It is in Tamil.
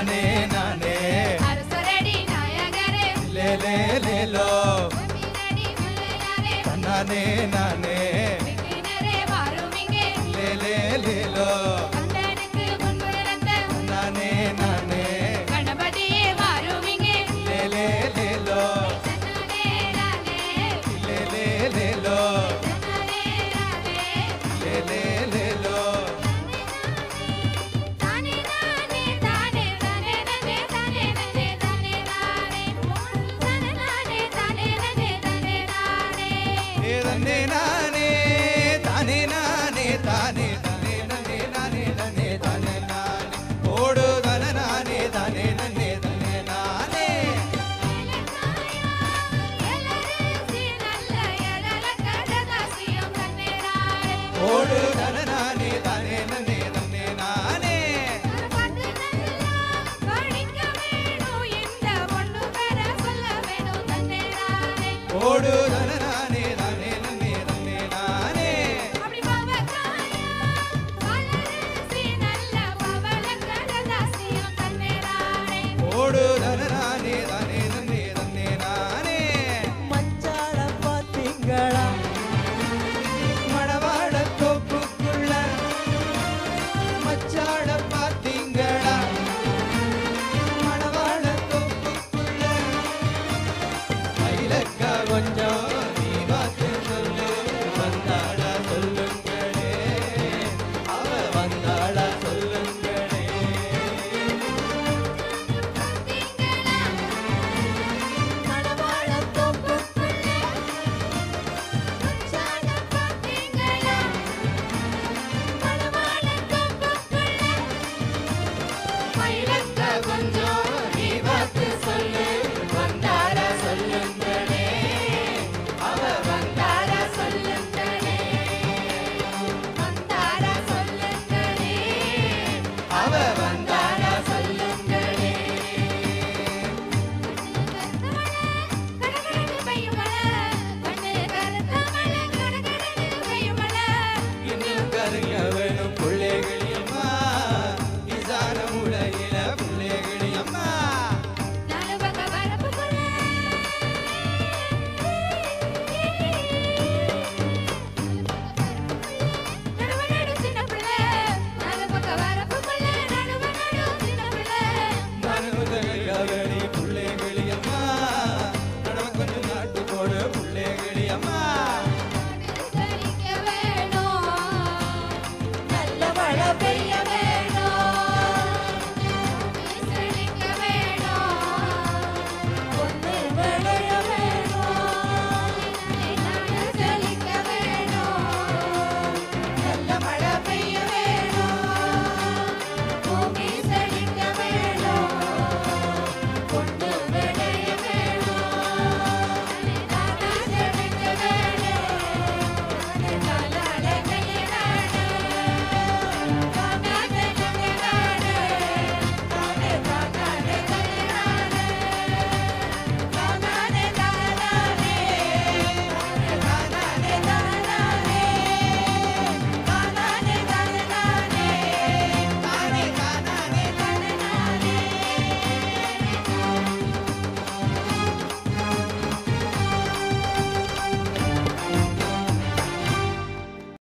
நானே நானே அரசரடி நாயகரே லே லே லே லோ மீனடி முல்லையாரே நானே நானே விக்கினரே வாருமிங்கே லே லே லே லோ கந்தனுக்கு முன்பிறந்த நானே நானே கணபதியே வாருமிங்கே லே லே லே லோ நானே நானே லே லே லே லோ நானே நானே லே லே லே லோ தானே நானே தானே தானே நனே தானே நனே தானே நானே தானே நானே தானே நனே தானே நானே ஏ தன்னே நானே தானே நானே தானே தானே நன்னே நானே நன்னே தானே நானே ஓடு தானே நானே தானே நன்னே தானே நானே எலரேசி நல்ல எழல கடதாசியம் தானே நானே ஓடு தானே நானே தானே நன்னே தானே நானே பாட்டு நல்லா படிக்க வேணும் இந்த பொண்ணு பேர சொல்ல வேணும் தானே நானே ஓடு தானே